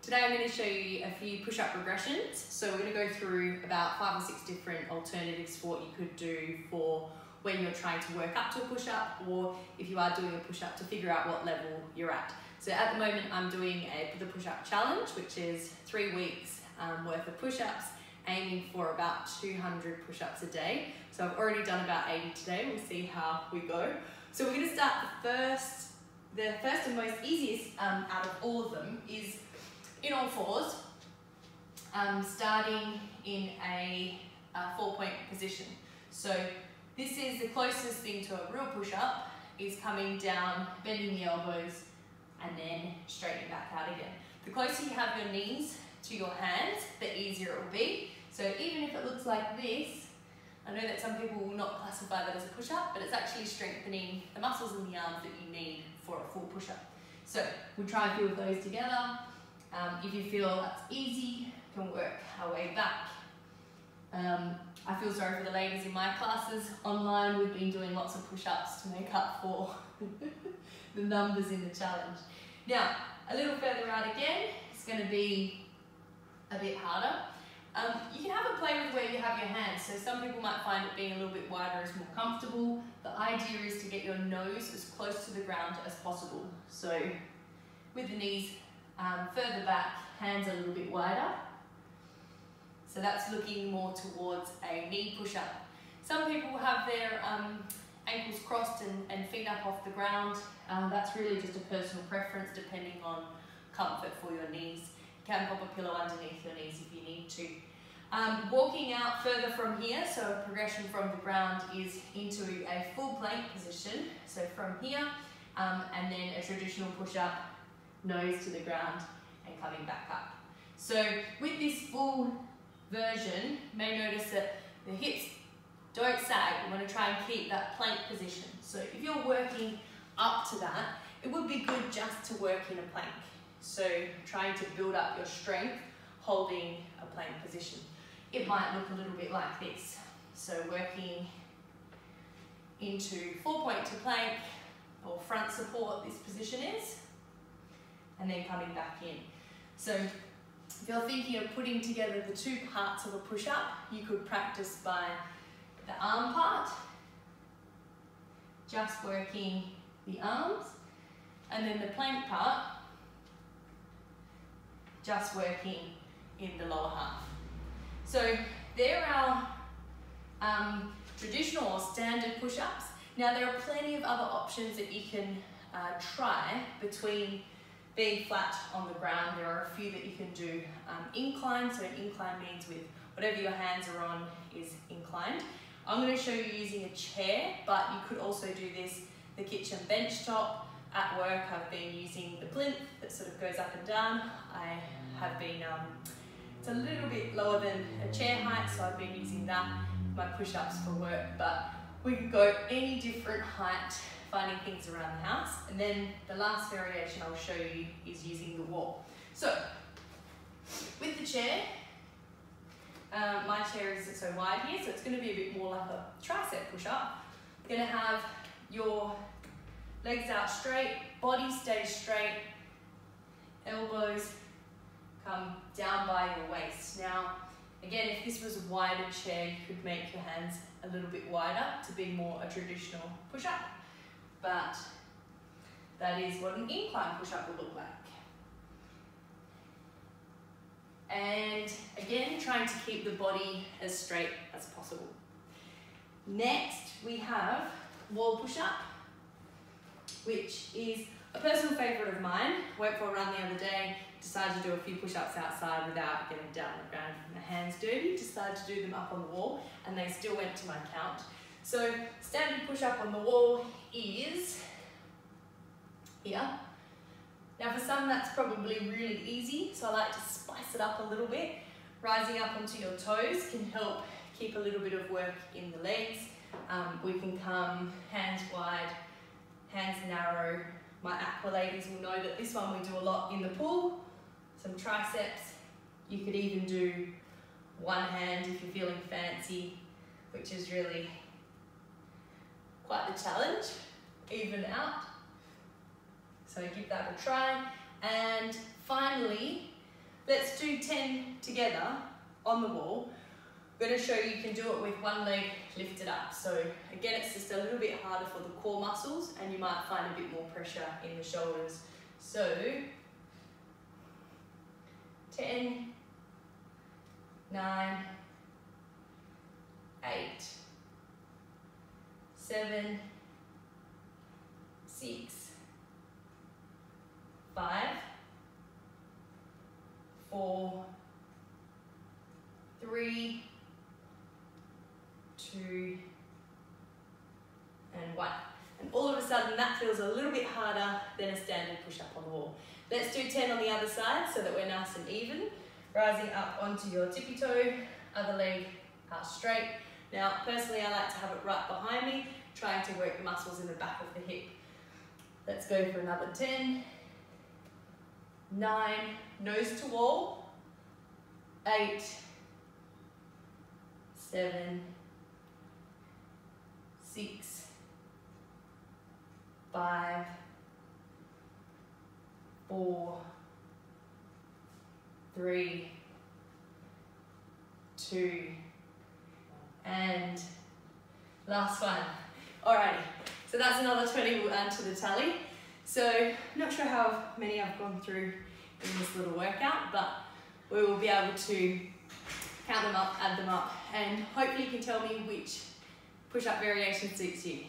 Today I'm going to show you a few push-up regressions. So we're going to go through about 5 or 6 different alternatives for what you could do for when you're trying to work up to a push-up, or if you are doing a push-up to figure out what level you're at. So at the moment I'm doing the push-up challenge, which is 3 weeks worth of push-ups, aiming for about 200 push-ups a day. So I've already done about 80 today. We'll see how we go. So we're going to start the first and most easiest out of all of them is in all fours, starting in a 4-point position. So this is the closest thing to a real push-up, is coming down, bending the elbows, and then straightening back out again. The closer you have your knees to your hands, the easier it will be. So even if it looks like this, I know that some people will not classify that as a push-up, but it's actually strengthening the muscles in the arms that you need for a full push-up. So we'll try a few of those together. If you feel that's easy, you can work our way back. I feel sorry for the ladies in my classes online. We've been doing lots of push-ups to make up for the numbers in the challenge. Now, a little further out again, it's going to be a bit harder. You can have a play with where you have your hands. So some people might find it being a little bit wider is more comfortable. The idea is to get your nose as close to the ground as possible. So with the knees further back, hands a little bit wider. So that's looking more towards a knee push-up. Some people have their ankles crossed and feet up off the ground. That's really just a personal preference depending on comfort for your knees. You can pop a pillow underneath your knees if you need to. Walking out further from here, so a progression from the ground is into a full plank position. So from here, and then a traditional push-up, nose to the ground and coming back up. So with this full version, you may notice that the hips don't sag. You want to try and keep that plank position. So if you're working up to that, it would be good just to work in a plank. So trying to build up your strength holding a plank position. It might look a little bit like this. So working into 4-point to plank or front support, this position is, and then coming back in. So if you're thinking of putting together the 2 parts of a push-up, you could practice by the arm part, just working the arms, and then the plank part, just working in the lower half. So there are traditional or standard push-ups. Now there are plenty of other options that you can try between being flat on the ground. There are a few that you can do incline. So incline means with whatever your hands are on is inclined. I'm going to show you using a chair, but you could also do this the kitchen bench top. At work I've been using the plinth that sort of goes up and down. I have been, it's a little bit lower than a chair height, so I've been using that my push-ups for work, but we could go any different height, finding things around the house. And then the last variation I'll show you is using the wall. So with the chair, my chair isn't so wide here, so it's going to be a bit more like a tricep push-up. You're going to have your legs out straight, body stays straight, elbows come down by your waist. Now, again, if this was a wider chair, you could make your hands a little bit wider to be more a traditional push-up. But that is what an incline push-up will look like. And again, trying to keep the body as straight as possible. Next, we have wall push-up, which is a personal favourite of mine. Went for a run the other day, decided to do a few push-ups outside without getting down on the ground with my hands dirty, decided to do them up on the wall, and they still went to my count. So standard push-up on the wall is here. Now for some that's probably really easy, so I like to spice it up a little bit. Rising up onto your toes can help keep a little bit of work in the legs. We can come hands wide, hands narrow. My Aqua ladies will know that this one we do a lot in the pool. Some triceps. You could even do one hand if you're feeling fancy, which is really quite the challenge. Even out. So give that a try. And finally, Let's do 10 together on the wall. I'm going to show you can do it with one leg lifted up. So again, it's just a little bit harder for the core muscles and you might find a bit more pressure in the shoulders. So 10, 9, 8, 7, 6, 5, 4, 3, 2, and 1. And all of a sudden that feels a little bit harder than a standard push-up on the wall. Let's do 10 on the other side so that we're nice and even. Rising up onto your tippy toe, other leg out straight. Now, personally, I like to have it right behind me, trying to work the muscles in the back of the hip. Let's go for another 10, 9, nose to wall, 8, 7, 6, 5, 4, 3, 2, and last one. Alrighty, so that's another 20 we'll add to the tally. So, not sure how many I've gone through in this little workout, but we will be able to count them up, add them up, and hopefully you can tell me which push-up variation suits you.